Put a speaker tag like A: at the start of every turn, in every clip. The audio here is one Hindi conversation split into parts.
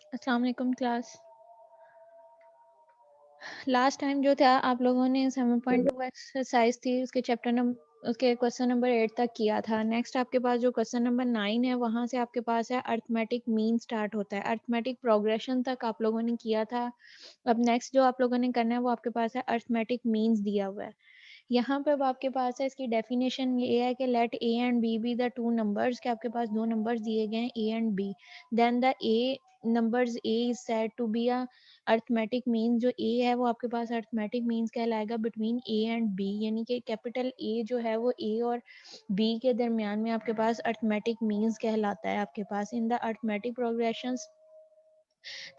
A: अस्सलाम वालेकुम क्लास। लास्ट टाइम जो था आप लोगों ने 7.2 एक्सरसाइज थी उसके उसके क्वेश्चन नंबर 8 तक किया था। नेक्स्ट आपके पास जो क्वेश्चन नंबर 9 है वहाँ से आपके पास है अरिथमेटिक मीन स्टार्ट होता है। अरिथमेटिक प्रोग्रेशन तक आप लोगों ने किया था। अब नेक्स्ट जो आप लोगों ने करना है वो आपके पास है अरिथमेटिक मीन्स दिया हुआ है। यहाँ पे अब आपके पास है इसकी डेफिनेशन ये है कि let A and B the two numbers, के आपके पास दो नंबर्स दिए गए हैं A and B. Then the A numbers A is said to be a arithmetic mean. जो ए है वो आपके पास अरिथमेटिक मीन्स कहलाएगा बिटवीन ए एंड बी, यानी कि कैपिटल ए जो है वो ए और बी के दरमियान में आपके पास अरिथमेटिक मीन्स कहलाता है। आपके पास in the arithmetic progressions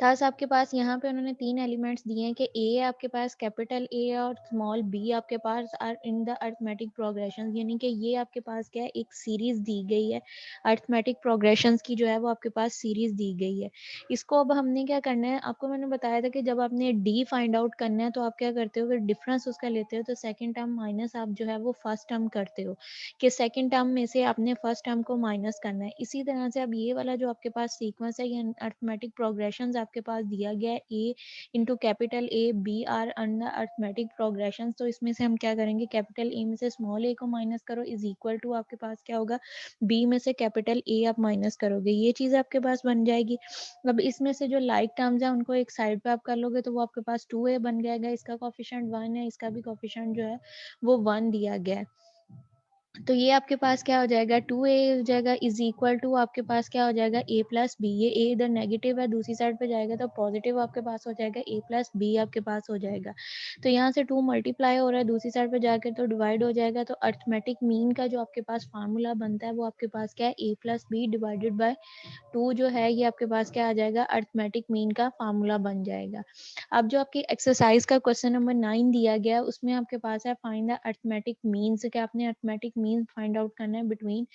A: thus आपके पास यहाँ पे उन्होंने तीन एलिमेंट्स दिए हैं कि ए आपके पास कैपिटल ए और स्मॉल बी आपके पास are in the arithmetic progression, यानी कि ये आपके पास क्या है, एक सीरीज दी गई है। अरिथमेटिक प्रोग्रेशंस की जो है वो आपके पास सीरीज दी गई है। इसको अब हमने क्या करना है, आपको मैंने बताया था कि जब आपने डी फाइंड आउट करना है तो आप क्या करते हो, अगर डिफरेंस उसका लेते हो तो सेकेंड टर्म माइनस आप जो है वो फर्स्ट टर्म करते हो, कि सेकेंड टर्म में से आपने फर्स्ट टर्म को माइनस करना है। इसी तरह से अब ये वाला जो आपके पास सीक्वेंस है, ये अरिथमेटिक प्रोग्रेशंस आपके पास दिया गया है, A into capital A B are under arithmetic progression. तो इसमें से हम क्या करेंगे, कैपिटल ए में से स्मॉल ए को माइनस करो इज इक्वल टू आपके पास क्या होगा, बी में से कैपिटल ए आप माइनस करोगे, ये चीज़ आपके पास बन जाएगी। अब इसमें से जो लाइक टर्म्स है उनको एक साइड पे आप कर लोगे तो वो आपके पास 2a बन जाएगा, इसका कोफिशिएंट 1 है, इसका भी कोफिशिएंट जो है वो 1 दिया गया है। तो ये आपके पास क्या हो जाएगा, 2a हो जाएगा इज इक्वल टू आपके पास क्या हो जाएगा, a प्लस बी। ये a इधर नेगेटिव है, दूसरी साइड पे जाएगा तो पॉजिटिव आपके पास हो जाएगा, a प्लस बी आपके पास हो जाएगा। तो यहाँ से 2 मल्टीप्लाई हो रहा है, दूसरी साइड पे जाकर तो डिवाइड हो जाएगा। तो अरिथमेटिक मीन का जो आपके पास फार्मूला बनता है वो आपके पास क्या है, a plus B divided by 2 जो है ये आपके पास क्या आ जाएगा, अरिथमेटिक मीन का फार्मूला बन जाएगा। अब जो आपकी एक्सरसाइज का क्वेश्चन नंबर 9 दिया गया उसमें आपके पास है फाइंड द अरिथमेटिक मीन्स, क्या आपने अरिथमेटिक मीन फाइंड आउट करना है बिटवीन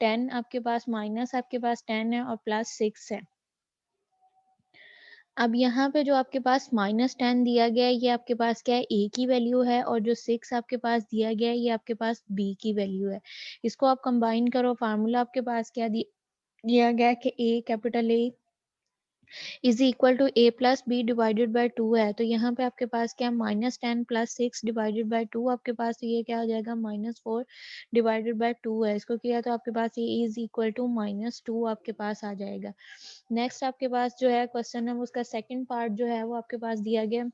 A: 10 आपके पास माइनस आपके पास 10 है और प्लस 6 है। अब यहाँ पे जो आपके पास -10 दिया गया है ये आपके पास क्या है, a की वैल्यू है, और जो 6 आपके पास दिया गया है ये आपके पास b की वैल्यू है। इसको आप कंबाइन करो, फार्मूला आपके पास क्या दिया गया है कि a capital A is equal to A plus B divided by 2 है। तो यहाँ पे आपके पास क्या, -10 प्लस 6 डिवाइडेड बाई 2 आपके पास, तो ये क्या हो जाएगा, -4 डिवाइडेड बाई 2 है। इसको किया तो आपके पास ये इज इक्वल टू -2 आपके पास आ जाएगा। नेक्स्ट आपके पास जो है क्वेश्चन है उसका सेकंड पार्ट जो है वो आपके पास दिया गया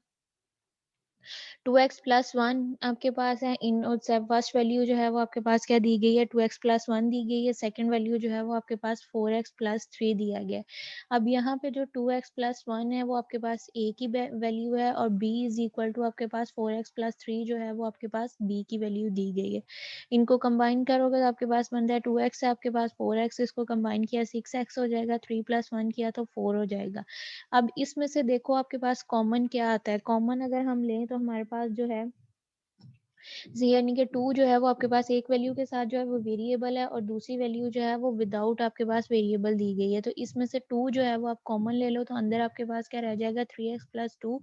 A: 2x प्लस 1 आपके पास है। इन फर्स्ट वैल्यू जो है वो आपके पास क्या दी गई है, 2x प्लस 1 दी गई है। सेकंड वैल्यू जो है वो आपके पास 4x प्लस 3 दिया गया है। अब यहाँ पे जो 2x प्लस 1 है वो आपके पास a की वैल्यू है, और b इज इक्वल टू आपके पास 4x प्लस 3 जो है वो आपके पास b की वैल्यू दी गई है। इनको कंबाइन करोगे तो आपके पास बनता है 2x है आपके पास 4x, इसको कंबाइन किया 6x हो जाएगा, 3 प्लस 1 किया तो 4 हो जाएगा। अब इसमें से देखो आपके पास कॉमन क्या आता है, कॉमन अगर हम लें तो हमारे पास जो है यानी कि 2 जो है वो आपके पास एक वैल्यू के साथ जो है वो वेरिएबल है, और दूसरी वैल्यू जो है वो विदाउट आपके पास वेरिएबल दी गई है। तो इसमें से 2 जो है वो आप कॉमन ले लो तो अंदर आपके पास क्या रह जाएगा, 3x प्लस 2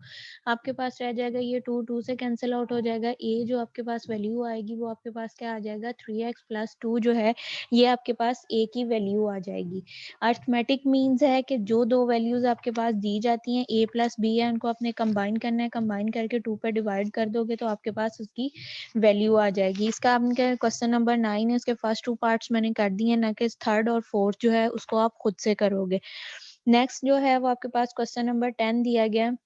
A: आपके पास रह जाएगा। ये 2 2 से कैंसिल आउट हो जाएगा। a जो आपके पास वैल्यू आएगी वो आपके पास क्या आ जाएगा, 3x प्लस 2 जो है ये आपके पास a की वैल्यू आ जाएगी। अरिथमेटिक मीन्स है कि जो दो वैल्यूज आपके पास दी जाती हैं a प्लस बी है, उनको आपने कंबाइन करना है, कंबाइन करके 2 पे डिवाइड कर दोगे तो आपके पास उसकी वैल्यू आ जाएगी। इसका आपके क्वेश्चन नंबर 9 है, उसके फर्स्ट 2 पार्ट्स मैंने कर दिए हैं, ना कि थर्ड और फोर्थ जो है उसको आप खुद से करोगे। नेक्स्ट जो है वो आपके पास क्वेश्चन नंबर 10 दिया गया है।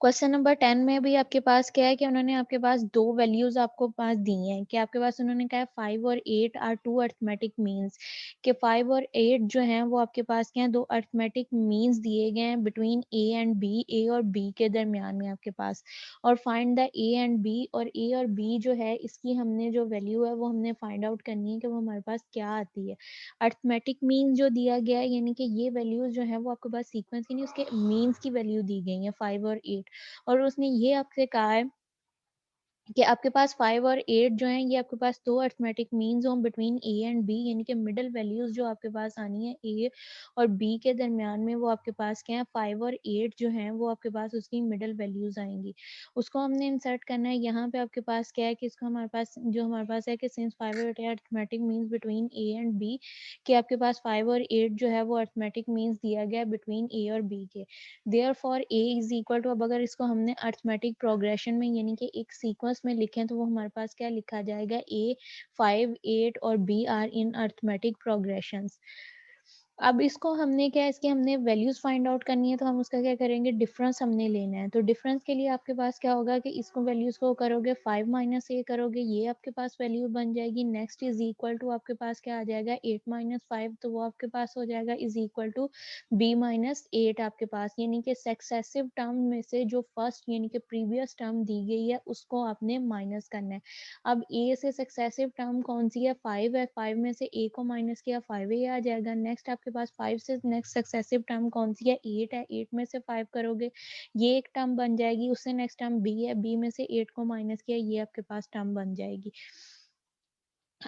A: क्वेश्चन नंबर 10 में भी आपके पास क्या है कि उन्होंने आपके पास दो वैल्यूज आपको पास दी हैं, कि आपके पास उन्होंने कहा है 5 और 8 आर टू अरिथमेटिक मीन्स, कि 5 और 8 जो हैं वो आपके पास क्या है, दो अरिथमेटिक मीन्स दिए गए हैं between A and B, A और बी के दरमियान में आपके पास, और find the A and B, और ए और बी जो है इसकी हमने जो वैल्यू है वो हमने फाइंड आउट करनी है कि वो हमारे पास क्या आती है। अरिथमेटिक मीन्स जो दिया गया है, यानी कि ये वैल्यूज जो है वो आपके पास सीक्वेंस की नहीं, उसके मीन्स की वैल्यू दी गई है 5 और 8, और उसने ये आपसे कहा है कि आपके पास 5 और 8 जो हैं ये आपके पास दो अरिथमेटिक मीन्स हों बिटवीन ए एंड बी, यानी कि मिडल वैल्यूज जो आपके पास आनी है ए और बी के दरमियान में, वो आपके पास क्या है 5 और 8 जो हैं वो आपके पास उसकी मिडल वैल्यूज आएंगी। उसको हमने इंसर्ट करना है यहाँ पे। आपके पास क्या है कि इसको हमारे पास जो हमारे पास है कि सिंस 5 और 8 arithmetic means between A and B, कि आपके पास 5 और 8 जो है वो अरिथमेटिक मीन्स दिया गया बिटवीन ए और बी के। Therefore A is equal to, अब अगर इसको हमने अरिथमेटिक प्रोग्रेशन में यानी कि एक सीक्वेंस में लिखें तो वो हमारे पास क्या लिखा जाएगा, ए 5 8 और b are in arithmetic progressions. अब इसको हमने क्या है, इसकी हमने वैल्यूज फाइंड आउट करनी है, तो हम उसका क्या करेंगे, डिफरेंस हमने लेना है। तो डिफरेंस के लिए आपके पास क्या होगा कि इसको वैल्यूज को करोगे 5 माइनस ए करोगे, ये आपके पास वैल्यू बन जाएगी। नेक्स्ट इज इक्वल टू आपके पास क्या आ जाएगा 8 माइनस 5, तो वो आपके पास हो जाएगा is equal to b minus 8 आपके पास, यानी कि सक्सेसिव टर्म में से जो फर्स्ट यानी कि प्रीवियस टर्म दी गई है उसको आपने माइनस करना है। अब ए से सक्सेसिव टर्म कौन सी है, 5 है, 5 में से ए को माइनस किया 5 आ जाएगा। नेक्स्ट आपके पास 5 से नेक्स्ट सक्सेसिव टर्म कौन सी है, 8 है, 8 में से 5 करोगे ये एक टर्म बन जाएगी। उससे नेक्स्ट टर्म बी है, बी में से 8 को माइनस किया, ये आपके पास टर्म बन जाएगी।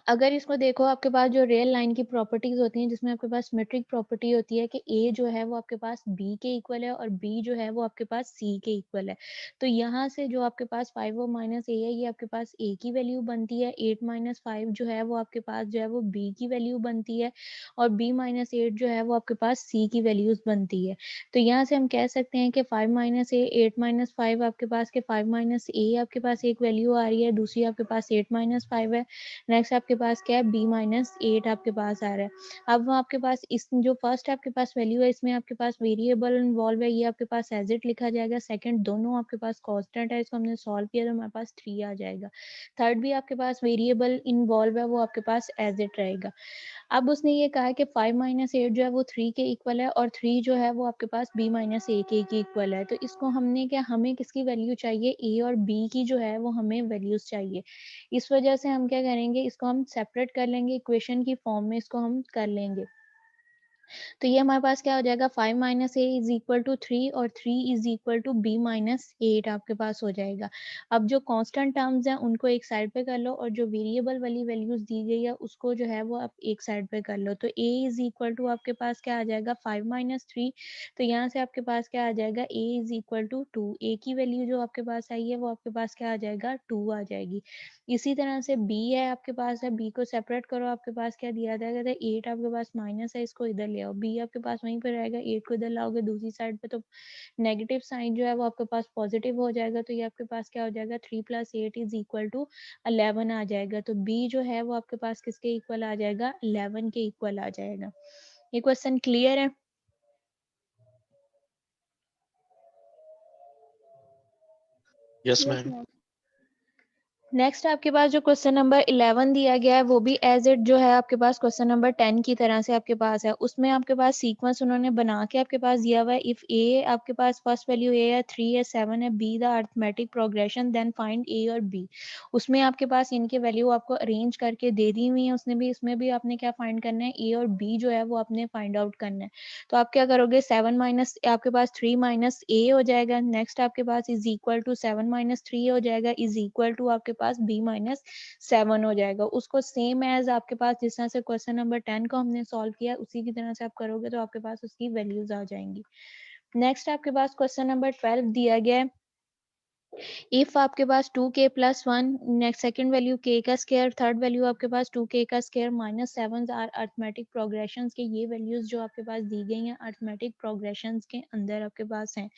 A: अगर इसको देखो आपके पास जो रियल लाइन की प्रॉपर्टीज होती हैं जिसमें आपके पास सिमेट्रिक प्रॉपर्टी होती है कि ए जो है वो आपके पास बी के इक्वल है और बी जो है वो आपके पास सी के इक्वल है। तो यहाँ से जो आपके पास 5 और माइनस ए है ये आपके पास ए की वैल्यू बनती है, 8 माइनस 5 जो है वो आपके पास जो है वो बी की वैल्यू बनती है, और बी माइनस 8 जो है वो आपके पास सी की वैल्यूज बनती है। तो यहाँ से हम कह सकते हैं कि 5 माइनस ए 8 माइनस 5 आपके पास के 5 माइनस ए आपके पास एक वैल्यू आ रही है, दूसरी आपके पास 8 माइनस 5 है। नेक्स्ट आपके पास क्या है, बी माइनस 8 आपके पास आ रहा है। अब वो आपके पास इस जो फर्स्ट आपके पास वैल्यू है इसमें आपके पास वेरिएबल इन्वॉल्व है, ये आपके पास एज इट लिखा जाएगा। सेकंड दोनों आपके पास कांस्टेंट है, इसको हमने सॉल्व किया तो हमारे पास 3 आ जाएगा। थर्ड भी आपके पास वेरिएबल इन्वॉल्व है, वो आपके पास एज इट रहेगा। अब उसने ये कहा कि 5 माइनस 8 जो है वो 3 के इक्वल है, और 3 जो है वो आपके पास b माइनस ए के इक्वल है। तो इसको हमने क्या, हमें किसकी वैल्यू चाहिए, a और b की जो है वो हमें वैल्यूज चाहिए। इस वजह से हम क्या करेंगे, इसको हम सेपरेट कर लेंगे, इक्वेशन की फॉर्म में इसको हम कर लेंगे। तो ये हमारे पास क्या हो जाएगा, 5 minus a is equal to 3 और 3 is equal to b minus 8 आपके पास हो जाएगा। अब जो कांस्टेंट टर्म्स हैं उनको एक साइड पे कर लो, और जो वेरिएबल वाली वैल्यूज दी गई है उसको जो है वो आप एक साइड पे कर लो। तो ए इज इक्वल टू आपके पास क्या आ जाएगा, 5 माइनस 3। तो यहाँ से आपके पास क्या आ जाएगा, ए इज इक्वल टू 2। ए की वैल्यू जो आपके पास आई है वो आपके पास क्या आ जाएगा, 2 आ जाएगी। इसी तरह से बी है आपके पास, है बी को सेपरेट करो, आपके पास क्या दिया जाएगा, 8 आपके पास माइनस है, इसको इधर ले आओ, बी आपके पास वहीं पर रहेगा, 8 को इधर लाओगे दूसरी साइड पे तो नेगेटिव साइन जो है वो आपके पास पॉजिटिव हो जाएगा। तो ये आपके पास क्या हो जाएगा, 3 प्लस 8 इज इक्वल टू 11 आ जाएगा। तो बी जो है वो आपके पास किसके इक्वल आ जाएगा, 11 के इक्वल आ जाएगा। ये क्वेश्चन क्लियर है?
B: Yes ma'am.
A: नेक्स्ट आपके पास जो क्वेश्चन नंबर 11 दिया गया है वो भी एज इट जो है आपके पास क्वेश्चन नंबर 10 की तरह से आपके पास है। उसमें आपके पास सीक्वेंस उन्होंने बना के आपके पास दिया हुआ है। इफ ए आपके पास फर्स्ट वैल्यू ए है, 3 है, 7 है, be the arithmetic progression, then find A और बी। उसमें आपके पास इनके वैल्यू आपको अरेंज करके दे दी हुई है उसने भी, इसमें भी आपने क्या फाइंड करना है, ए और बी जो है वो आपने फाइंड आउट करना है। तो आप क्या करोगे, 7 माइनस आपके पास 3 माइनस ए हो जाएगा। नेक्स्ट आपके पास इज इक्वल टू 7 माइनस 3 हो जाएगा, इज इक्वल टू आपके पास b माइनस 7 हो जाएगा। उसको सेम एज आपके पास जिस तरह से क्वेश्चन नंबर 10 को हमने सॉल्व किया उसी की तरह से आप करोगे तो आपके पास उसकी वैल्यूज आ जाएंगी। नेक्स्ट आपके पास क्वेश्चन नंबर 12 दिया गया है। इफ आपके पास 2k plus 1, next second value k का स्क्वायर, थर्ड वैल्यू आपके पास 2k का square minus 7 are arithmetic progressions के, ये वैल्यूज जो आपके पास दी गई हैं अरिथमेटिक प्रोग्रेशंस के अंदर आपके पास हैं।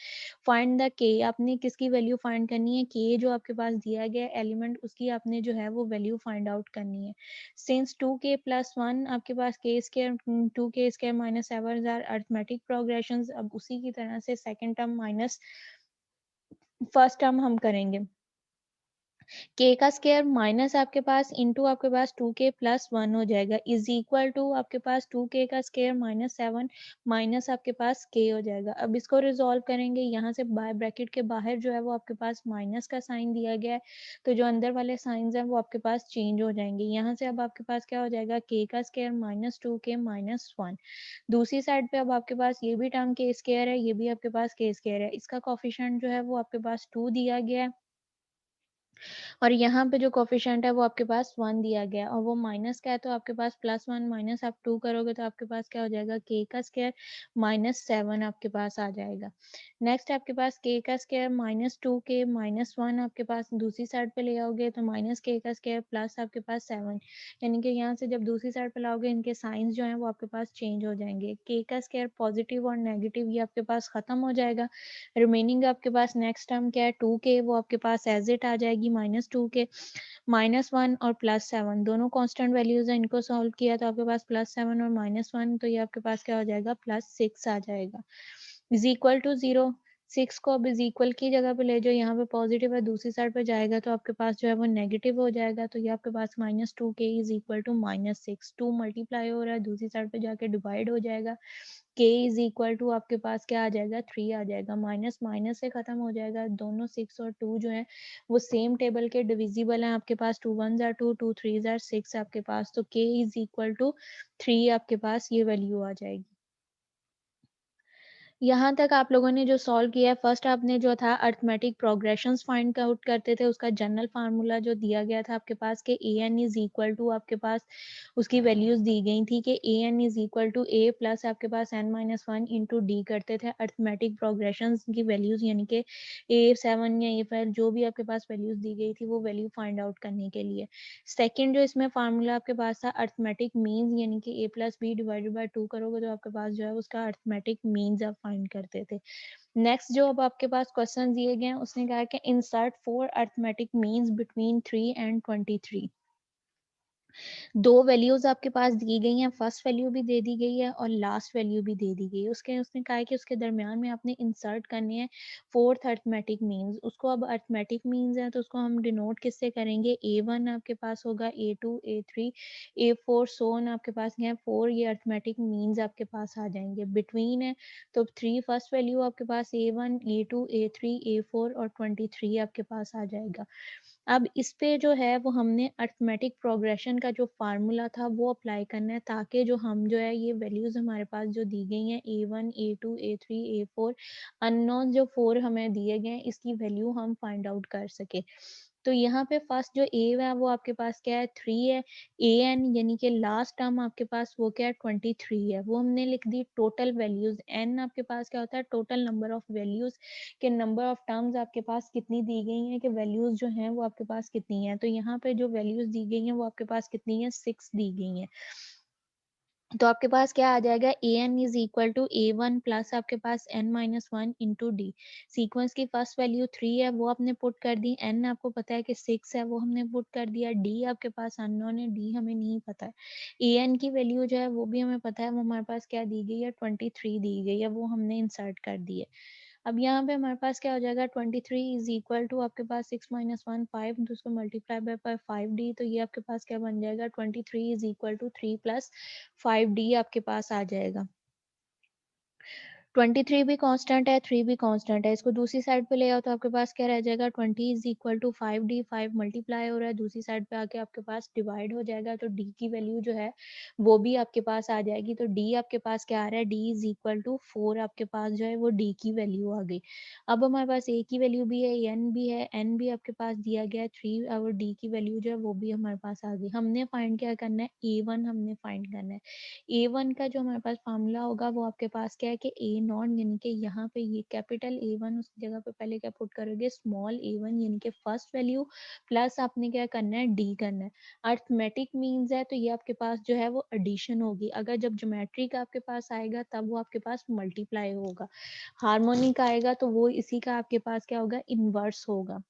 A: फाइंड द k, आपने किसकी वैल्यू फाइंड करनी है, k जो आपके पास दिया गया एलिमेंट उसकी आपने जो है वो वैल्यू फाइंड आउट करनी है। सिंस 2k प्लस 1 आपके पास k square 2k square minus 7 are arithmetic progressions, अब उसी की तरह से second term minus first term हम करेंगे। k का स्क्वायर माइनस आपके पास इंटू आपके पास 2k प्लस 1 हो जाएगा, इज इक्वल टू आपके पास 2k का स्क्वायर माइनस 7 माइनस आपके पास k हो जाएगा। अब इसको रिजॉल्व करेंगे, यहाँ से बाय ब्रैकेट के बाहर जो है वो आपके पास माइनस का साइन दिया गया है, तो जो अंदर वाले साइंस हैं वो आपके पास चेंज हो जाएंगे। यहाँ से अब आपके पास क्या हो जाएगा, k का स्क्वायर माइनस 2k माइनस 1। दूसरी साइड पे अब आपके पास ये भी टर्म k स्क्वायर है, ये भी आपके पास k स्क्वायर है, इसका कॉफिशेंट जो है वो आपके पास 2 दिया गया है। और यहाँ पे जो कोएफ़िशिएंट है वो आपके पास 1 दिया गया है और वो माइनस का है तो आपके पास +1 माइनस आप 2 करोगे तो आपके पास क्या हो जाएगा k का स्क्वायर -7 आपके पास आ जाएगा। नेक्स्ट आपके पास k का स्क्वायर -2k -1 आपके पास दूसरी साइड पे ले आओगे तो -k का स्क्वायर प्लस आपके पास 7 यानी कि यहाँ से जब दूसरी साइड पे लाओगे इनके साइन्स जो हैं वो आपके पास चेंज हो जाएँगे। k का स्क्वायर पॉज़िटिव और नेगेटिव ये आपके पास खत्म हो जाएगा। रिमेनिंग आपके पास नेक्स्ट टर्म क्या है 2k वो आपके पास एज़ इट आ जाएगी -2k -1 और +7 दोनों कांस्टेंट वैल्यूज़ हैं, इनको सॉल्व किया तो आपके पास +7 और -1 तो ये आपके पास क्या हो जाएगा +6 आ जाएगा। इज़ इक्वल टू 0 6 को अब इज़ इक्वल की जगह पे ले जाओ, यहाँ पे पॉज़िटिव है दूसरी साइड पे जाएगा तो आपके पास जो है वो नेगेटिव हो जाएगा तो ये आपके पास -2k is equal to -6 2 multiply हो रहा है दूसरी साइड पे जाके डिवाइड हो जाएगा। k इज़ इक्वल टू आपके पास क्या आ जाएगा 3 आ जाएगा, माइनस माइनस से खत्म हो जाएगा, दोनों 6 और 2 जो हैं वो सेम टेबल के डिविजिबल हैं आपके पास 2 1 ज़ार 2 2 3 ज़ार 6 आपके पास तो k इज़ इक्वल टू 3 आपके पास ये वैल्यू आ जाएगी। यहाँ तक आप लोगों ने जो सॉल्व किया है फर्स्ट आपने जो था अरिथमेटिक प्रोग्रेशंस फाइंड आउट करते थे उसका जनरल फार्मूला जो दिया गया था आपके पास कि A N is equal to आपके पास उसकी वैल्यूज दी गई थी कि A N is equal to A plus आपके पास N minus one into D करते थे अरिथमेटिक प्रोग्रेशंस की वैल्यूज यानी कि ए7 या ए5 जो भी आपके पास वैल्यूज दी गई थी वो वैल्यू फाइंड आउट करने के लिए। सेकंड जो इसमें फार्मूला आपके पास था अरिथमेटिक मीन्स यानी कि a plus B divided by 2 करोगे तो आपके पास जो है उसका अरिथमेटिक मीन्स आप फाइंड करते थे। नेक्स्ट जो अब आपके पास क्वेश्चन दिए गए हैं उसने कहा कि insert 4 arithmetic means between 3 and 23। दो वैल्यूज आपके पास दी गई हैं, फर्स्ट वैल्यू भी दे दी गई है और लास्ट वैल्यू भी दे दी गई है। उसके उसने कहा है कि उसके दरमियान में आपने इंसर्ट करने हैं फोर्थ अरिथमेटिक मीन्स। उसको अब अरिथमेटिक मीन्स है तो उसको हम डिनोट किससे करेंगे, A1 आपके पास होगा, A2 A3 A4 so on आपके पास क्या है 4 ये अरिथमेटिक मीन्स आपके पास आ जाएंगे। बिटवीन है तो 3 फर्स्ट वैल्यू आपके पास A1 A2 A3 A4 और 23 आपके पास आ जाएगा। अब इस पे जो है वो हमने अरिथमेटिक प्रोग्रेशन का जो फार्मूला था वो अप्लाई करना है ताकि जो हम जो है ये वैल्यूज हमारे पास जो दी गई हैं A1 A2 A3 A4 unknown जो 4 हमें दिए गए हैं इसकी वैल्यू हम फाइंड आउट कर सके। तो यहाँ पे फर्स्ट जो ए है वो आपके पास क्या है 3 है, ए एन यानी कि लास्ट टर्म आपके पास वो क्या है 23 है, वो हमने लिख दी टोटल वैल्यूज। एन आपके पास क्या होता है टोटल नंबर ऑफ वैल्यूज के नंबर ऑफ टर्म्स आपके पास कितनी दी गई हैं कि वैल्यूज जो हैं वो आपके पास कितनी हैं। तो यहाँ पे जो वैल्यूज दी गई हैं वो आपके पास कितनी है 6 दी गई हैं। तो आपके पास क्या आ जाएगा A N is equal to A1 plus आपके पास n minus one into D. Sequence की फर्स्ट वैल्यू 3 है वो आपने पुट कर दी, n आपको पता है कि 6 है वो हमने पुट कर दिया, डी आपके पास अननोन है, डी हमें नहीं पता है। ए एन की वैल्यू जो है वो भी हमें पता है, वो हमारे पास क्या दी गई है 23 दी गई है, वो हमने इंसर्ट कर दी है। अब यहाँ पे हमारे पास क्या हो जाएगा 23 इज इक्वल टू आपके पास 6 माइनस वन 5 तो उसको मल्टीप्लाई बाय 5d तो ये आपके पास क्या बन जाएगा 23 is equal to 3 plus 5d आपके पास आ जाएगा। 23 भी कांस्टेंट है, 3 भी कांस्टेंट है, इसको दूसरी साइड पे ले आओ तो आपके पास क्या रह जाएगा 20 is equal to 5d 5 multiply हो रहा है दूसरी साइड पे आके आपके पास डिवाइड हो जाएगा तो d की वैल्यू जो है वो भी आपके पास आ जाएगी। तो d आपके पास क्या आ रहा है d इज इक्वल टू 4 आपके पास जो है वो d की वैल्यू आ गई। अब हमारे पास a की वैल्यू भी है, n भी है, n भी आपके पास दिया गया है 3 और d की वैल्यू जो है वो भी हमारे पास आ गई। हमने फाइंड क्या करना है a1 हमने फाइंड करना है। A1 का जो हमारे पास फार्मूला होगा वो आपके पास क्या है कि ए नॉट यानी कि यहाँ पे ये कैपिटल A1 उस जगह पे पहले क्या पुट करोगे स्मॉल a1 यानी कि फर्स्ट वैल्यू प्लस आपने क्या करना है डी करना है। अरिथमेटिक मीन्स है तो ये आपके पास जो है वो एडिशन होगी, अगर जब ज्योमेट्री का आपके पास आएगा तब वो आपके पास मल्टीप्लाई होगा, हार्मोनिक आएगा तो वो इसी का आपके पास क्या होगा इनवर्स होगा।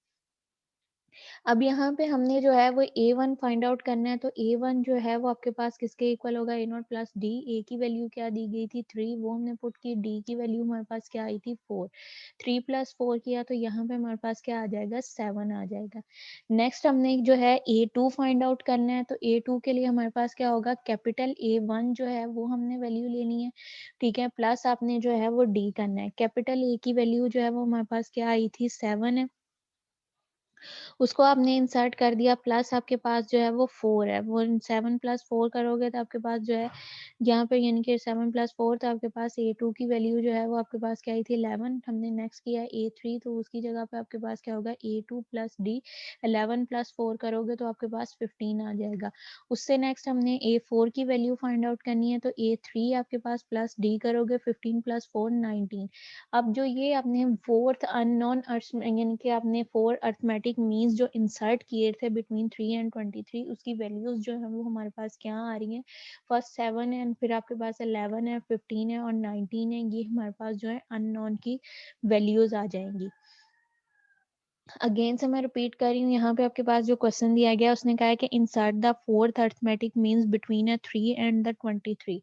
A: अब यहाँ पे हमने जो है वो A1 फाइंड आउट करना है तो A1 जो है वो आपके पास किसके इक्वल होगा A नॉट प्लस डी। ए की वैल्यू क्या दी गई थी 3 वो हमने पुट की, डी की वैल्यू हमारे पास क्या आई थी 4, 3 प्लस 4 किया तो यहाँ पे हमारे पास क्या आ जाएगा 7 आ जाएगा। नेक्स्ट हमने जो है A2 फाइंड आउट करना है तो A2 के लिए हमारे पास क्या होगा कैपिटल A1 जो है वो हमने वैल्यू लेनी है, ठीक है, प्लस आपने जो है वो डी करना है। कैपिटल ए की वैल्यू जो है वो हमारे पास क्या आई थी 7 है, उसको आपने इंसर्ट कर दिया, प्लस आपके पास जो है वो 4 है, वो 7 + 4 करोगे तो आपके पास जो है यहाँ पे यानी कि 7 + 4 तो आपके पास A2 की वैल्यू जो है वो आपके पास क्या आई थी 11। हमने नेक्स्ट किया A3 तो उसकी जगह पे आपके पास क्या होगा A2 + D। 11 + 4 करोगे तो आपके पास 15 आ जाएगा। उससे नेक्स्ट हमने A4 की वैल्यू फाइंड आउट करनी है, तो A3 आपके पास प्लस D करोगे, 15 + 4 19। अब जो ये आपने फोर्थ अननोन यानी कि आपने 4 अरिथमेटिक मीन्स जो इंसर्ट किए थे बिटवीन 3 एंड 23, उसकी वैल्यूज जो है वो हमारे पास क्या आ रही हैं। फर्स्ट 7 है, फिर आपके पास 11 है, 15 है और 19 है। ये हमारे पास जो है अननोन की वैल्यूज आ जाएंगी। अगेन से मैं रिपीट कर रही हूँ, यहाँ पे आपके पास जो क्वेश्चन दिया गया उसने कहा है कि insert the fourth arithmetic means between a 3 and the 23।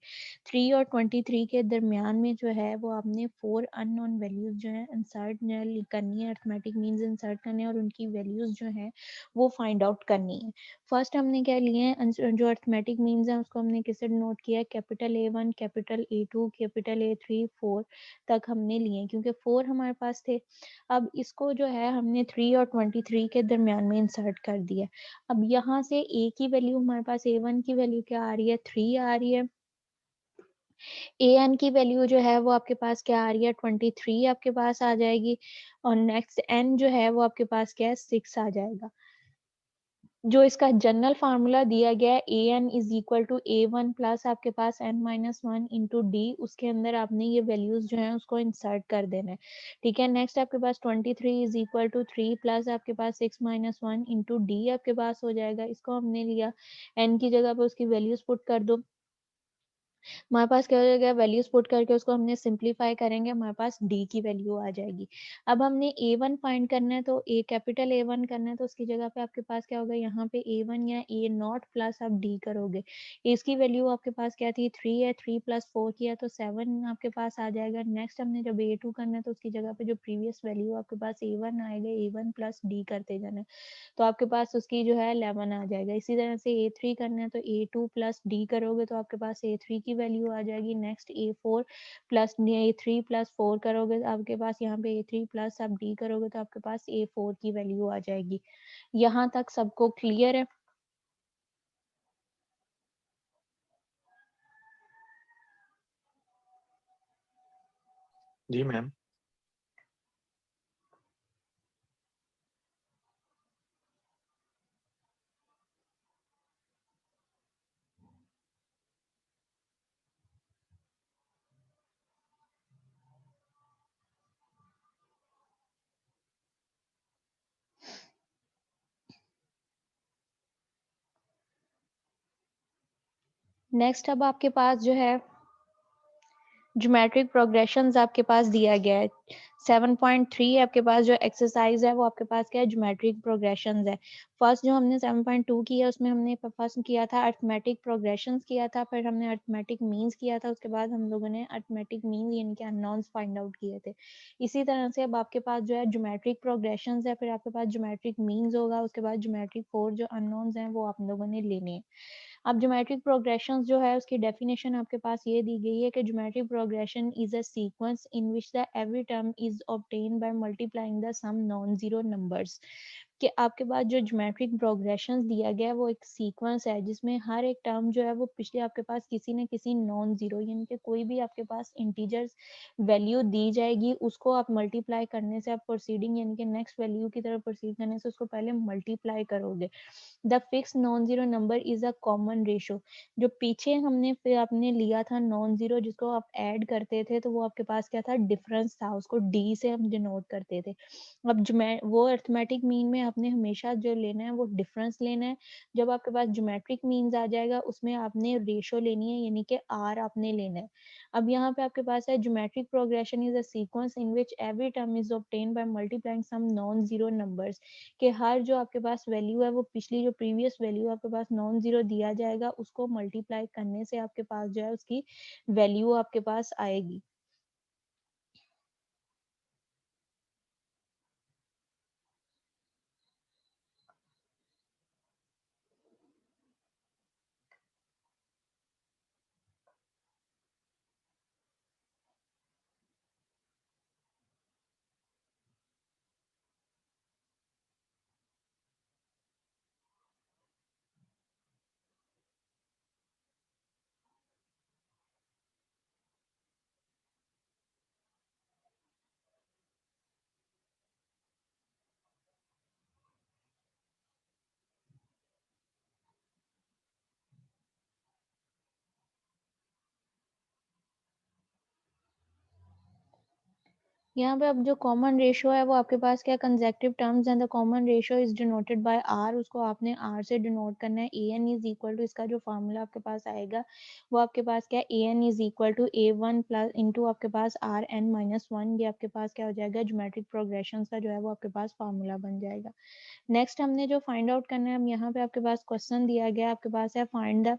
A: 3 और 23 के दरमियान में जो है वो आपने 4 अननोन वैल्यूज जो है इंसर्ट करनी है, अरिथमेटिक मीन्स इंसर्ट करने हैं और उनकी वैल्यूज जो है वो फाइंड आउट करनी है। फर्स्ट हमने क्या लिए हैं, जो अरिथमेटिक मीन्स है उसको हमने किसे नोट किया है, capital A1, capital A2, capital A3, 4 तक हमने लिए क्योंकि 4 हमारे पास थे। अब इसको जो है हमने 3 और 23 के दरमियान में इंसर्ट कर दिया। अब यहाँ से A की वैल्यू हमारे पास A1 की वैल्यू क्या आ रही है 3 आ रही है। AN की वैल्यू जो है वो आपके पास क्या आ रही है 23 आपके पास आ जाएगी। और नेक्स्ट N जो है वो आपके पास क्या है 6 आ जाएगा। जो इसका जनरल फार्मूला दिया गया है AN is equal to A1 plus आपके पास N-1 इंटू D, उसके अंदर आपने ये वैल्यूज जो है उसको इंसर्ट कर देना है। ठीक है, नेक्स्ट आपके पास 23 इज इक्वल टू 3 प्लस आपके पास 6-1 इंटू D आपके पास हो जाएगा। इसको हमने लिया, N की जगह पे उसकी वैल्यूज पुट कर दो। हमारे पास क्या हो जाएगा, वैल्यूज पुट करके उसको हमने सिंप्लीफाई करेंगे, हमारे पास डी की वैल्यू आ जाएगी। अब हमने A1 फाइंड करना है, तो कैपिटल A1 करना है तो उसकी जगह पे आपके पास क्या होगा, यहाँ पे A1 या A0 प्लस आप D करोगे। इसकी वैल्यू आपके पास क्या थी 3 है, 3 + 4 किया तो 7 आपके पास आ जाएगा। नेक्स्ट हमने जब A2 करना है तो उसकी जगह पे जो प्रीवियस वैल्यू आपके पास A1 आएगा, A1 + D करते जाना है तो आपके पास उसकी जो है 11 आ जाएगा। इसी तरह से A3 करना है तो A2 + D करोगे तो आपके पास A3 की वैल्यू आ जाएगी। नेक्स्ट A4 + A3 + 4 करोगे तो आपके पास यहाँ पे A3 + आप D करोगे तो आपके पास A4 की वैल्यू आ जाएगी। यहाँ तक सबको क्लियर है?
B: जी मैम।
A: नेक्स्ट अब आपके पास जो है ज्योमेट्रिक प्रोग्रेशंस आपके पास दिया गया है। 7.3 आपके पास जो एक्सरसाइज है वो आपके पास क्या है, ज्योमेट्रिक प्रोग्रेशंस है। फर्स्ट जो हमने 7.2 किया उसमें हमने फर्स्ट किया था अरिथमेटिक प्रोग्रेशंस किया था, फिर हमने अरिथमेटिक मीन्स किया था, उसके बाद हम लोगों ने अरिथमेटिक मीन्स यानी कि अननोन्स फाइंड आउट किए थे। इसी तरह से अब आपके पास जो है ज्योमेट्रिक प्रोग्रेशंस है, फिर आपके पास ज्योमेट्रिक मीन्स होगा, उसके बाद ज्योमेट्रिक 4 जो अननोन्स हैं वो आप लोगों ने लेने हैं। अब ज्योमेट्रिक प्रोग्रेशन जो है उसकी डेफिनेशन आपके पास ये दी गई है कि geometric progression is a sequence in which the every term is obtain by multiplying the some non zero numbers. कि आपके पास जो ज्योमेट्रिक प्रोग्रेशन दिया गया है वो एक सीक्वेंस है जिसमें हर एक टर्म जो है वो पिछले आपके पास किसी न किसी नॉन जीरो यानी कि कोई भी आपके पास इंटीजर्स वैल्यू दी जाएगी, उसको आप मल्टीप्लाई करने से आप प्रोसीडिंग यानी कि नेक्स्ट वैल्यू की तरफ प्रोसीड करने से उसको पहले मल्टीप्लाई करोगे। The fix non zero number is a common ratio. जो पीछे हमने फिर आपने लिया था नॉन जीरो जिसको आप ऐड करते थे तो वो आपके पास क्या था, डिफरेंस था, उसको डी से हम डिनोट करते थे। अब वो अरिथमेटिक मीन में आपने हमेशा जो लेना है वो डिफरेंस लेना है। जब आपके पास ज्योमेट्रिक मीन्स आ जाएगा उसमें आपने रेशो लेनी है यानी कि आर आपने लेना है। अब यहाँ पे आपके पास है geometric progression is a sequence in which every term is obtained by multiplying some non zero numbers. कि हर जो आपके पास वैल्यू है वो पिछली जो प्रीवियस वैल्यू आपके पास नॉन जीरो दिया जाएगा उसको मल्टीप्लाई करने से आपके पास जो है उसकी वैल्यू आपके पास आएगी। यहाँ पे अब जो कॉमन रेशियो है वो आपके पास क्या consecutive terms and the common ratio is denoted by r, उसको आपने आर से डिनोट करना है। A N is equal to, इसका जो फार्मूला आपके पास आएगा वो आपके पास क्या है, A N is equal to A one plus into आपके पास आर एन माइनस वन, ये आपके पास क्या हो जाएगा, ज्योमेट्रिक प्रोग्रेशन का जो है वो आपके पास फार्मूला बन जाएगा। नेक्स्ट हमने जो फाइंड आउट करना है, अब यहाँ पे आपके पास क्वेश्चन दिया गया आपके पास है फाइंड द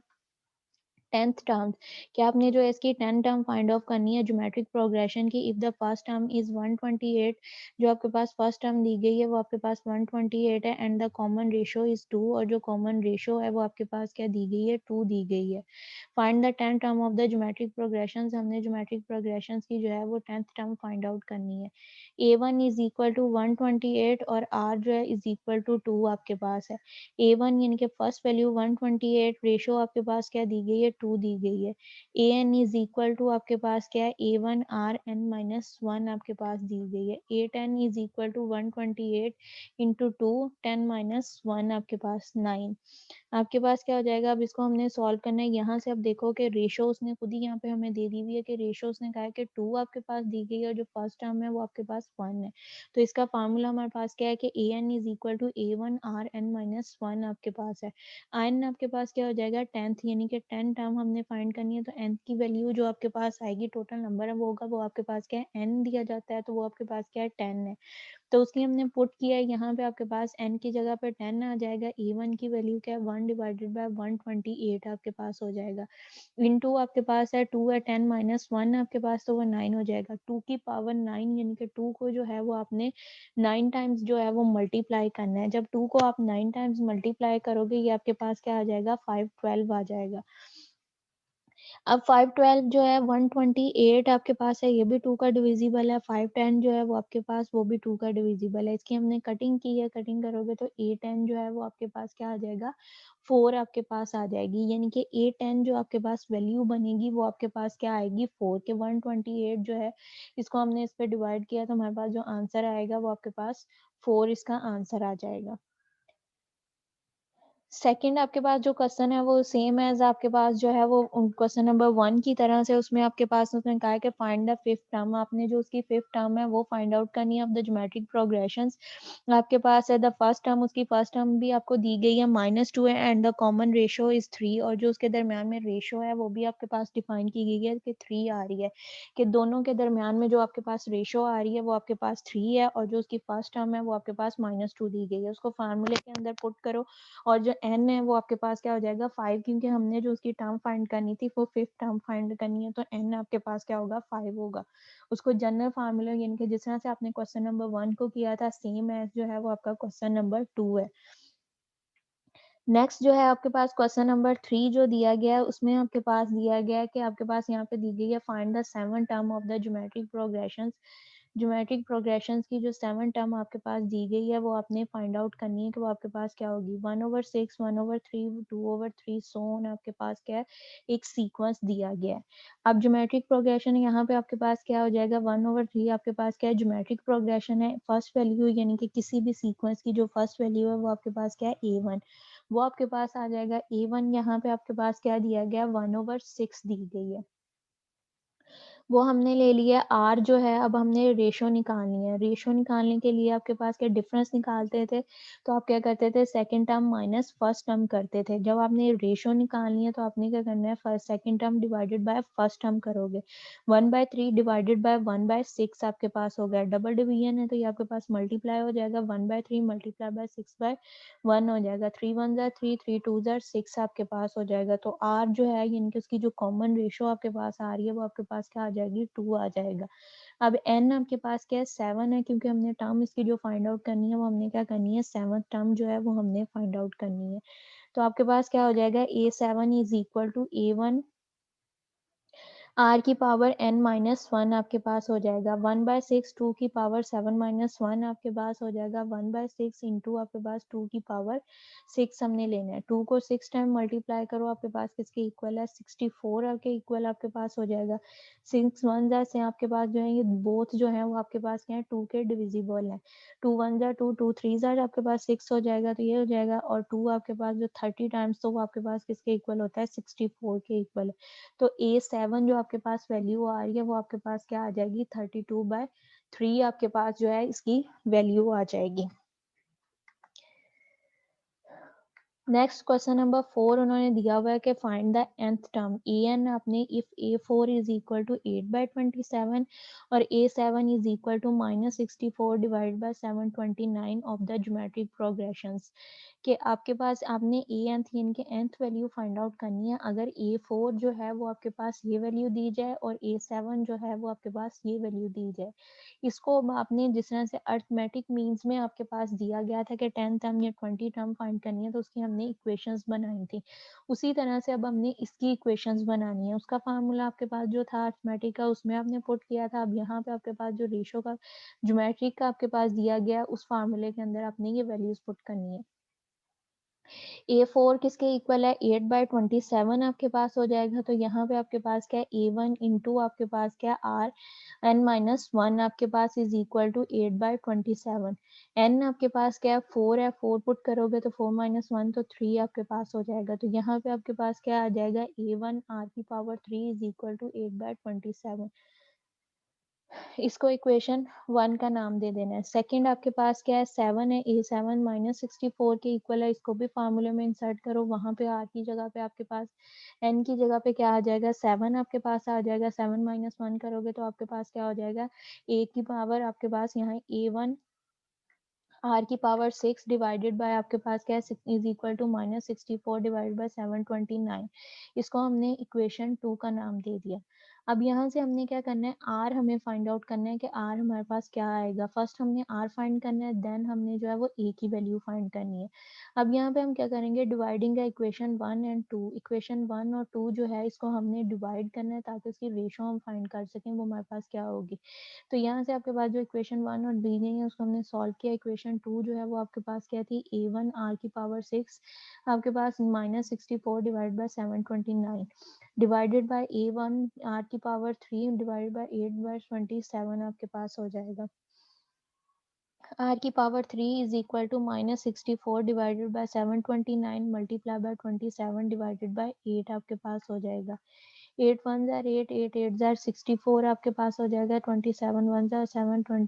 A: 10th टर्म, कि आपने जो है इसकी 10 टर्म फाइंड आउट करनी है ज्योमेट्रिक प्रोग्रेशन की। If the first term is 128, जो आपके पास फर्स्ट टर्म दी गई है वो आपके पास 128 है and the common ratio is 2, और जो कॉमन रेशियो है वो आपके पास क्या दी गई है, 2 दी गई है। Find the 10th term of the geometric progression, हमने ज्योमेट्रिक प्रोग्रेशन की जो है वो 10th टर्म फाइंड आउट करनी है। a1 इज इक्वल टू 128 और r जो है इज इक्वल टू 2 आपके पास है। a1 यानी कि फर्स्ट वैल्यू 128, रेशियो आपके पास क्या दी गई है, 2 दी गई है। an इज इक्वल टू आपके पास क्या है, a1 r n माइनस 1 आपके पास दी गई है। a10 is equal to 128 into 2, 10 minus 1 आपके पास 9 आपके पास क्या हो जाएगा। अब इसको हमने सॉल्व करना है। यहाँ से अब देखो कि रेशो उसने खुद ही यहाँ पे हमें दे दी हुई है कि रेशो उसने कहा है कि 2 आपके पास दी गई है और जो फर्स्ट टर्म है वो आपके पास 1 है। तो इसका फार्मूला हमारे पास क्या है कि A N is equal to A one R N minus 1 आपके पास है। एन आपके पास क्या हो जाएगा, 10th, यानी कि 10 टर्म हमने फाइंड करनी है। तो nth की वैल्यू जो आपके पास आएगी, टोटल नंबर है वो होगा, वो आपके पास क्या है, n दिया जाता है तो वो आपके पास क्या है, 10 है। तो उसकी हमने पुट किया है यहाँ पे, आपके पास n की जगह पे 10 आ जाएगा। a1 की वैल्यू क्या है, 1 डिवाइडेड बाय 128 आपके पास हो जाएगा। इनटू आपके पास है 2 है, 10 माइनस 1 आपके पास, तो वो 9 हो जाएगा। 2 की पावर 9 यानी कि 2 को जो है वो आपने 9 टाइम्स जो है वो मल्टीप्लाई करना है। जब 2 को आप 9 टाइम्स मल्टीप्लाई करोगे, ये आपके पास क्या आ जाएगा, 512 आ जाएगा। अब 512 जो है 128 आपके पास है, ये भी 2 का डिविजिबल है। 510 जो है वो आपके पास वो भी 2 का डिविजिबल है। इसकी हमने कटिंग की है, कटिंग करोगे तो 810 जो है वो आपके पास क्या आ जाएगा, 4 आपके पास आ जाएगी। यानी कि 810 जो आपके पास वैल्यू बनेगी वो आपके पास क्या आएगी, 4 के 128 जो है इसको हमने इस पे डिवाइड किया तो हमारे पास जो आंसर आएगा वो आपके पास 4 इसका आंसर आ जाएगा। सेकंड आपके पास जो क्वेश्चन है वो सेम एज आपके पास जो है वो क्वेश्चन नंबर 1 की तरह से, उसमें आपके पास उसने कहा है कि फाइंड द फिफ्थ टर्म। आपने जो उसकी फिफ्थ टर्म है वो फाइंड आउट करनी है ऑफ द ज्योमेट्रिक प्रोग्रेशंस। आपके पास है द फर्स्ट टर्म, उसकी फर्स्ट टर्म भी आपको दी गई है -2 है and the common ratio is 3, और जो उसके दरमियान में रेशियो है वो भी आपके पास डिफाइन की गई है कि 3 आ रही है, कि दोनों के दरमियान में जो आपके पास रेशियो आ रही है वो आपके पास 3 है, और जो उसकी फर्स्ट टर्म है वो आपके पास -2 दी गई है। उसको फार्मूले के अंदर पुट करो और जो n है वो आपके पास क्या हो जाएगा, 5, क्योंकि हमने जो उसकी टर्म फाइंड करनी थी वो फिफ्थ टर्म फाइंड करनी है, तो n आपके पास क्या होगा, 5 होगा। उसको जनरल फार्मूला यानी कि जिस तरह से आपने क्वेश्चन नंबर 1 को किया था सेम एज जो है वो आपका क्वेश्चन नंबर 2 है। नेक्स्ट जो है आपके पास क्वेश्चन नंबर 3 जो दिया गया है उसमें आपके पास दिया गया है कि आपके पास यहाँ पे दी गई है find the 7 term of the geometric progressions. Geometric progressions की जो 7 टर्म आपके पास दी गई है वो आपने फाइंड आउट करनी है कि वो आपके पास क्या होगी, 1/6, 1/3, 2/3 सो ऑन आपके पास क्या है, एक सीक्वेंस दिया गया है। अब ज्योमेट्रिक प्रोग्रेशन यहाँ पे आपके पास क्या हो जाएगा, 1/3 आपके पास क्या है, ज्योमेट्रिक प्रोग्रेशन है। फर्स्ट वैल्यू यानी कि किसी भी सीक्वेंस की जो फर्स्ट वैल्यू है वो आपके पास क्या है, a1, वो आपके पास आ जाएगा। a1 यहाँ पे आपके पास क्या दिया गया, 1/6 दी गई है, वो हमने ले लिया। आर जो है अब हमने रेशो निकालनी है। रेशो निकालने के लिए आपके पास क्या डिफरेंस निकालते थे, तो आप क्या करते थे, second term minus first term करते थे। जब आपने रेशो निकालनी है तो आपने क्या करना है, first second term divided by first term करोगे। 1/3 डिवाइडेड बाय 1/6 आपके पास हो गया। डबल डिवीजन है तो ये आपके पास मल्टीप्लाई हो जाएगा, 1/3 मल्टीप्लाई बाय 6/1 हो जाएगा। 3 1 जार 3, 3 2 जार 6 आपके पास हो जाएगा। तो आर जो है यानी कि उसकी जो कॉमन रेशो आपके पास आ रही है वो आपके पास क्या आ जाएगी, 2 आ जाएगा। अब n आपके पास क्या है, 7 है, क्योंकि हमने टर्म इसकी जो फाइंड आउट करनी है वो हमने क्या करनी है, 7th टर्म जो है वो हमने फाइंड आउट करनी है। तो आपके पास क्या हो जाएगा, a7 is equal to a1 r की पावर n माइनस 1 आपके पास हो जाएगा। 1/6 2 की पावर 7 माइनस 1 आपके पास हो जाएगा। 1/6 इंटू आपके पास 2 की पावर 6 हमने लेना है। 2 को 6 टाइम मल्टीप्लाई करो, आपके पास किसके इक्वल है, 64 आपके इक्वल आपके पास हो जाएगा। 6 1 जार से आपके पास जो है ये बोथ जो है वो आपके पास क्या है, 2 के डिविजिबल है। 2 1 जार 2, 2 3 जार आपके पास 6 हो जाएगा, तो ये हो जाएगा। और 2 आपके पास जो 30 टाइम्स, तो वो आपके पास किसके इक्वल होता है, 64 के इक्वल है। तो a7 जो आपके पास वैल्यू आ रही है वो आपके पास क्या आ जाएगी 32/3 आपके पास जो है इसकी वैल्यू आ जाएगी। नेक्स्ट क्वेश्चन नंबर 4 उन्होंने दिया हुआ है कि find the nth term an आपने if a4 is equal to 8/27 और a7 is equal to -64 divided by 729 of the geometric progressions कि आपके पास आपने nth यानी कि nth वैल्यू फाइंड आउट करनी है। अगर a4 जो है वो आपके पास ये वैल्यू दी जाए और a7 जो है वो आपके पास ये वैल्यू दी जाए, इसको अब आपने जिस तरह से अरिथमेटिक मीन्स में आपके पास दिया गया था कि 10 टर्म या 20 टर्म फाइंड करनी है तो उसकी हमने इक्वेशंस बनाई थी, उसी तरह से अब हमने इसकी इक्वेशंस बनानी है। उसका फार्मूला आपके पास जो था अरिथमेटिक का उसमें आपने पुट किया था। अब यहाँ पे आपके पास जो रेशो का ज्योमेट्रिक का आपके पास दिया गया उस फार्मूले के अंदर आपने ये वैल्यूज पुट करनी है। a4 किसके इक्वल है 8/27 आपके पास हो जाएगा। तो यहाँ पे आपके पास क्या है a1 इंटू आपके पास क्या है rn-1 आपके पास इज इक्वल टू 8/27। n आपके पास क्या है 4 है, 4 पुट करोगे तो 4 - 1 तो 3 आपके पास हो जाएगा। तो यहाँ पे आपके पास क्या आ जाएगा a1 r³ is equal to 8/27। इसको इक्वेशन 1 का नाम दे देना है। सेकंड आपके पास क्या है 7 है, a7 -64 के इक्वल है। इसको भी फार्मूले में इंसर्ट करो, वहां पे r की जगह पे आपके पास n की जगह पे क्या आ जाएगा 7 आपके पास आ जाएगा। 7 - 1 करोगे तो आपके पास क्या हो जाएगा a की पावर आपके पास यहाँ a1 r³ डिवाइडेड बाय आपके पास क्या है is equal to -64 divided by 729। इसको हमने इक्वेशन 2 का नाम दे दिया। अब यहाँ से हमने क्या करना है r हमें फाइंड आउट करना है कि r हमारे पास क्या आएगा। फर्स्ट हमने r फाइंड करना है, देन हमने जो है वो a की वैल्यू फाइंड करनी है। अब यहाँ पे हम क्या करेंगे डिवाइडिंग का इक्वेशन 1 एंड 2, इक्वेशन 1 और 2 जो है इसको हमने डिवाइड करना है ताकि उसकी रेशो हम फाइंड कर सकें वो हमारे पास क्या होगी। तो यहाँ से आपके पास जो इक्वेशन 1 और दी गई है उसको हमने सॉल्व किया। इक्वेशन 2 जो है वो आपके पास क्या थी a1 r³ आपके पास -64 divide by 729 divided by a1 r³ divided by 8/27 आपके पास हो जाएगा। r³ is equal to -64 divided by 729 multiply by 27 divided by 8 आपके पास हो जाएगा। 8 1 जार 8, 8 8 जार 64 आपके पास हो जाएगा। 27 1 जार 7 20,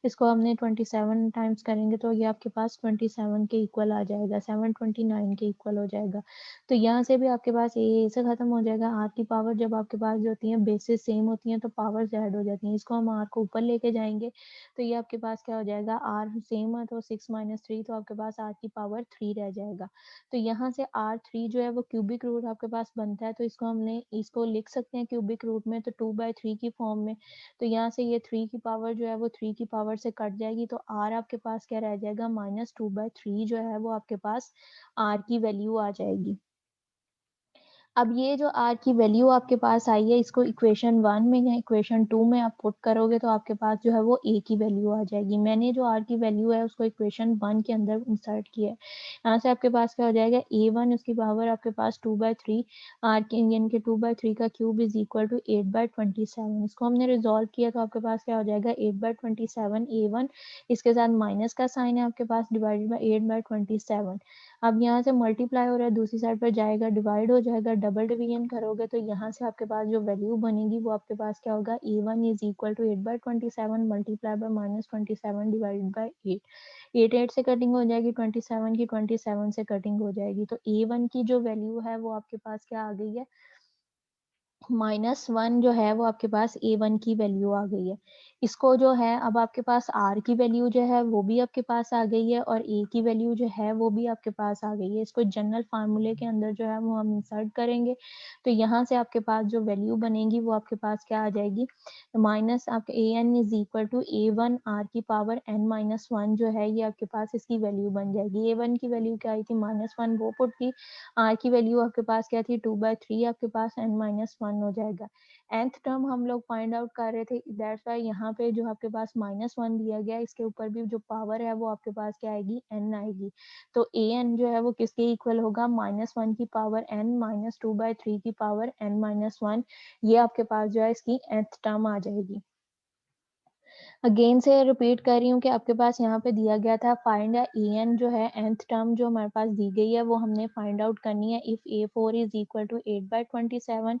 A: इसको हमने 27 टाइम्स करेंगे तो ये आपके पास 27 के इक्वल आ जाएगा, 729 के इक्वल हो जाएगा। तो यहाँ से भी आपके पास ये से खत्म हो जाएगा। आर की पावर जब आपके पास जो होती है बेसिस सेम होती हैं तो पावर्स ऐड हो जाती हैं। इसको हम आर को ऊपर लेके जाएंगे तो ये आपके पास क्या हो जाएगा आर सेम है तो 6 - 3 तो आपके पास आर की पावर 3 रह जाएगा। तो यहाँ से R3 जो है वो क्यूबिक रूट आपके पास बनता है तो इसको हमने इसको लिख सकते हैं क्यूबिक रूट में तो 2/3 की फॉर्म में। तो यहाँ से ये 3 की पावर जो है वो 3 की पावर से कट जाएगी तो R आपके पास क्या रह जाएगा -2/3 जो है वो आपके पास R की वैल्यू आ जाएगी। अब ये जो r की वैल्यू आपके पास आई है इसको इक्वेशन 1 में या इक्वेशन 2 में आप पुट करोगे तो आपके पास जो है वो a की वैल्यू आ जाएगी। मैंने जो r की वैल्यू है उसको इक्वेशन 1 के अंदर इंसर्ट किया है। यहाँ से आपके पास क्या हो जाएगा a1 उसकी पावर आपके पास 2/3 r के यानी कि 2/3 का क्यूब इज इक्वल टू 8/27। इसको हमने रिजॉल्व किया तो आपके पास क्या हो जाएगा 8/27 a1 इसके साथ माइनस का साइन है आपके पास डिवाइडेड बाई 8/27। अब यहाँ से मल्टीप्लाई हो रहा है दूसरी साइड पर जाएगा डिवाइड हो जाएगा, डबल डिवीजन करोगे तो यहाँ से आपके पास जो वैल्यू बनेगी वो आपके पास क्या होगा a1 is equal to 8/27 multiply by -27 divided by 8। 8 8 से कटिंग हो जाएगी, 27 की 27 से कटिंग हो जाएगी। तो a1 की जो वैल्यू है वो आपके पास क्या आ गई है -1 जो है वो आपके पास a1 की वैल्यू आ गई है। इसको जो है अब आपके पास r की वैल्यू जो है वो भी आपके पास आ गई है और a की वैल्यू जो है वो भी आपके पास आ गई है। इसको जनरल फार्मूले के अंदर जो है वो हम इंसर्ट करेंगे तो यहाँ से आपके पास जो वैल्यू बनेगी वो आपके पास क्या आ जाएगी माइनस आपके an is equal to a1 r⁻n-1 जो है ये आपके पास इसकी वैल्यू बन जाएगी। a1 की वैल्यू क्या आई थी -1 वो पुट की, r की वैल्यू आपके पास क्या थी 2/3 आपके पास n-1 हो जाएगा। nth टर्म हम लोग फाइंड आउट कर रहे थे दैट्स वाई यहाँ पे जो आपके पास -1 दिया गया इसके ऊपर भी जो पावर है वो आपके पास क्या आएगी n आएगी। तो an जो है वो किसके इक्वल होगा -1 की पावर n -2/3 की पावर n-1। ये आपके पास जो है इसकी nth टर्म आ जाएगी। अगेन से रिपीट कर रही हूँ कि आपके पास यहाँ पे दिया गया था फाइंड en जो है nth टर्म जो हमारे पास दी गई है वो हमने फाइंड आउट करनी है if a4 is equal to 8/27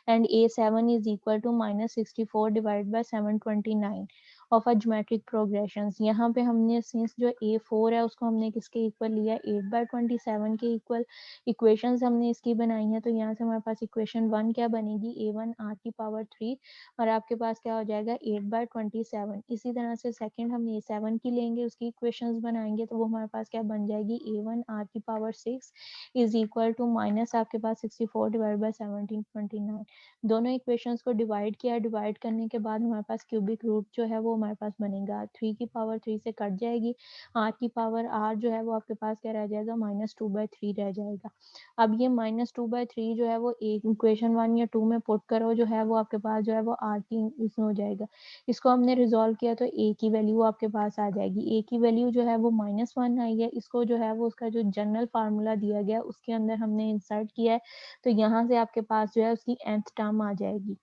A: and a7 is equal to -64 divide by 729 of a geometric progressions. यहाँ पे हमने सिंस जो a4 है उसको हमने किसके इक्वल लिया, 8/27 के इक्वल। इक्वेशंस हमने इसकी बनाई है, तो यहाँ से हमारे पास इक्वेशन 1 क्या बनेगी, a1 r की पावर 3 और आपके पास क्या हो जाएगा 8/27। इसी तरह से सेकंड हम a7 की लेंगे, उसकी इक्वेशंस बनाएंगे तो वो हमारे पास क्या बन जाएगी, a1 r की power 6 is equal to minus आपके पास 64 डिवाइड बाय 1729। दोनों इक्वेशंस को डिवाइड किया, डिवाइड करने के बाद हमारे पास क्यूबिक रूट जो है वो हमारे पास बनेगा, 3 की पावर 3 से कट जाएगी, r की पावर r जो है वो आपके पास क्या रह जाएगा, -2/3 रह जाएगा। अब ये -2/3 जो है वो एक इक्वेशन 1 या 2 में पुट करो, जो है वो आपके पास जो है वो r की इसमें हो जाएगा। इसको हमने रिजॉल्व किया तो a की वैल्यू आपके पास आ जाएगी, a की वैल्यू जो है वो -1 आई है। इसको जो है वो उसका जो जनरल फार्मूला दिया गया उसके अंदर हमने इंसर्ट किया है, तो यहाँ से आपके पास जो है उसकी nth टर्म आ जाएगी।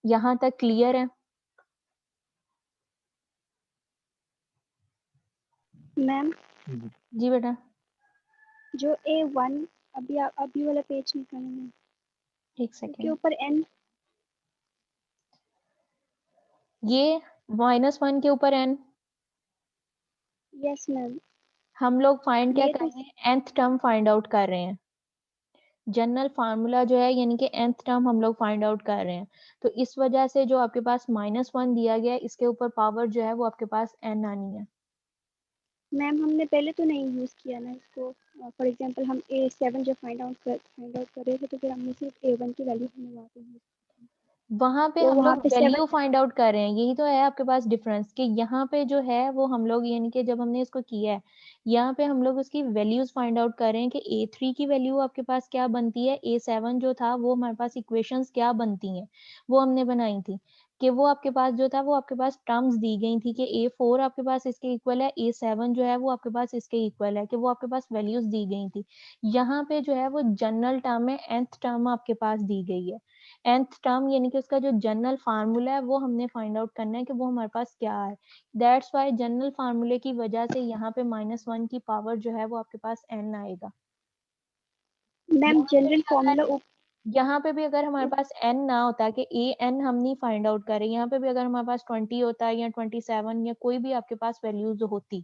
A: यहाँ तक क्लियर है?
C: मैम
A: जी बेटा।
C: जो A1 अभी वाला पेज निकालना है,
A: एक
C: उसके
A: सेकेंड,
C: ऊपर n।
A: ये -1 के ऊपर n
C: यस मैम।
A: हम लोग फाइंड क्या
C: ये
A: कर
C: तो
A: रहे हैं, nth टर्म फाइंड आउट कर रहे हैं। जनरल फार्मूला जो है यानी कि nth टर्म हम लोग फाइंड आउट कर रहे हैं, तो इस वजह से जो आपके पास -1 दिया गया है इसके ऊपर पावर जो है वो आपके पास n आनी है।
C: मैम हमने पहले तो नहीं यूज़ किया ना इसको। फॉर एग्जांपल हम A7 जब फाइंड आउट कर रहे थे तो फिर हमने सिर्फ A1 की वैल्यू हमने वहाँ पे यूज़ की।
A: वहां पे
C: तो
A: हम
C: वहाँ
A: लोग
C: पे 7।
A: वैल्यू फाइंड आउट कर रहे हैं, यही तो है आपके पास डिफरेंस कि यहाँ पे जो है वो हम लोग यानी कि जब हमने इसको किया है यहाँ पे हम लोग उसकी वैल्यूज फाइंड आउट कर रहे हैं कि a3 की वैल्यू आपके पास क्या बनती है, a7 जो था वो हमारे पास इक्वेशंस क्या बनती हैं वो हमने बनाई थी, कि वो आपके पास जो था वो आपके पास टर्म्स दी गई थी कि a4 आपके पास इसके इक्वल है, a7 जो है वो आपके पास इसके इक्वल है, कि वो आपके पास वैल्यूज दी गई थी। यहाँ पे जो है वो जनरल टर्म है, nth टर्म आपके पास दी गई है। nth टर्म यानी कि उसका जो जनरल फार्मूला है वो हमने फाइंड आउट करना है कि वो हमारे पास क्या है। दैट्स वाई जनरल फार्मूले की वजह से यहाँ पे -1 की पावर जो है वो आपके पास n आएगा।
C: मैम जनरल फार्मूला
A: यहाँ पे भी अगर हमारे पास n ना होता कि an हम नहीं फाइंड आउट करें, यहाँ पे भी अगर हमारे पास 20 होता या 27 या कोई भी आपके पास वैल्यूज होती,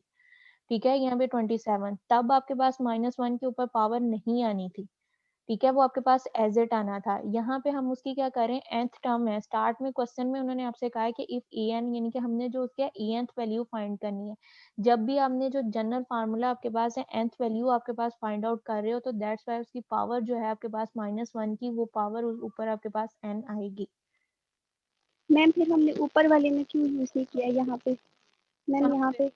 A: ठीक है, यहाँ पे 27, तब आपके पास -1 के ऊपर पावर नहीं आनी थी, ठीक है, वो आपके पास एज इट आना था। यहाँ पे हम उसकी क्या करें, nth टर्म है, स्टार्ट में क्वेश्चन में उन्होंने आपसे कहा है कि इफ an यानी कि हमने जो उसके nth वैल्यू फाइंड करनी है। जब भी आपने जो जनरल फार्मूला आपके पास है nth वैल्यू आपके पास फाइंड आउट कर रहे हो, तो दैट्स वाई उसकी पावर जो है आपके पास -1 की, वो पावर ऊपर आपके पास n आएगी।
C: मैम फिर हमने ऊपर वाले में क्यों यूज़ नहीं किया यहाँ पे। मैम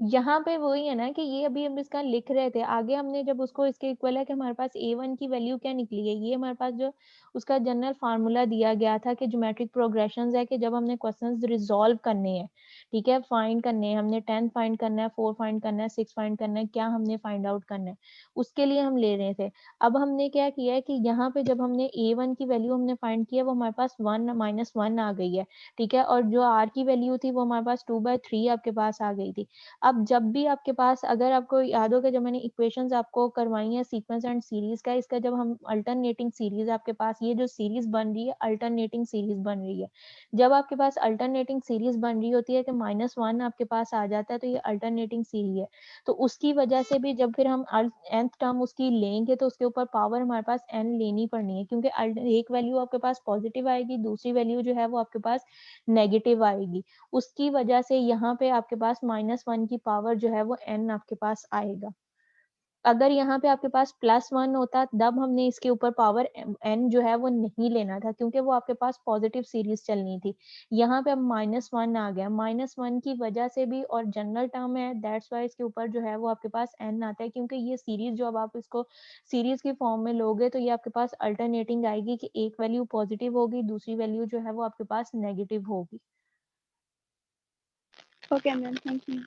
A: यहाँ पे वही है ना कि ये अभी हम इसका लिख रहे थे, आगे हमने जब उसको इसके इक्वल है कि हमारे पास a1 की वैल्यू क्या निकली है, ये हमारे पास जो उसका जनरल फार्मूला दिया गया था कि ज्योमेट्रिक प्रोग्रेशंस है, कि जब हमने क्वेश्चंस रिजॉल्व करने हैं, ठीक है, फाइंड करने हैं, हमने 10 फाइंड करना है, 4 फाइंड करना है, 6 फाइंड करना है, क्या हमने फाइंड आउट करना है, उसके लिए हम ले रहे थे। अब हमने क्या किया है कि यहाँ पे जब हमने a1 की वैल्यू हमने फाइंड किया वो हमारे पास 1 आ गई है, ठीक है, और जो r की वैल्यू थी वो हमारे पास 2/3 आपके पास आ गई थी। अब जब भी आपके पास, अगर आपको याद हो कि जब मैंने इक्वेशंस आपको करवाई है सीक्वेंस एंड सीरीज का, इसका जब हम अल्टरनेटिंग सीरीज, आपके पास ये जो सीरीज बन रही है अल्टरनेटिंग सीरीज बन रही है, जब आपके पास अल्टरनेटिंग सीरीज बन रही होती है कि -1 आपके पास आ जाता है, तो ये अल्टरनेटिंग सीरीज है। तो उसकी वजह से भी जब फिर हम nth टर्म उसकी लेंगे तो उसके ऊपर पावर हमारे पास n लेनी पड़नी है, क्योंकि एक वैल्यू आपके पास पॉजिटिव आएगी, दूसरी वैल्यू जो है वो आपके पास नेगेटिव आएगी। उसकी वजह से यहाँ पे आपके पास -1 की पावर जो है वो n आपके पास आएगा। अगर यहाँ पे आपके पास +1 होता तब हमने इसके ऊपर पावर n जो है वो नहीं लेना था, क्योंकि वो आपके पास पॉजिटिव सीरीज चलनी थी। यहाँ पे अब -1 आ गया, -1 की वजह से भी, और जनरल टर्म है, दैट्स वाई इसके ऊपर जो है वो आपके पास n आता है, क्योंकि ये सीरीज जो अब आप इसको सीरीज की फॉर्म में लोगे तो ये आपके पास अल्टरनेटिंग आएगी कि एक वैल्यू पॉजिटिव होगी, दूसरी वैल्यू जो है वो आपके पास नेगेटिव होगी।
C: Okay ma'am, thank you.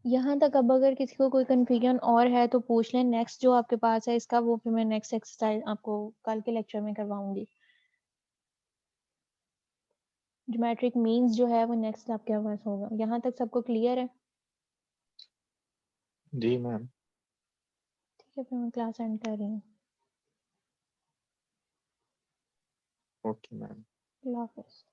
A: यहाँ तक अब अगर किसी को कोई कन्फ्यूजन और है तो पूछ लें। नेक्स्ट जो आपके पास है इसका, वो फिर मैं नेक्स्ट एक्सरसाइज आपको कल के लेक्चर में करवाऊंगी। ज्योमेट्रिक मीन्स जो है वो नेक्स्ट आपके पास होगा। यहाँ तक सबको क्लियर है?
B: जी मैम।
A: ठीक है, फिर मैं क्लास एंड कर रही हूँ।
B: Okay ma'am.
A: अल्लाह हाफिज़।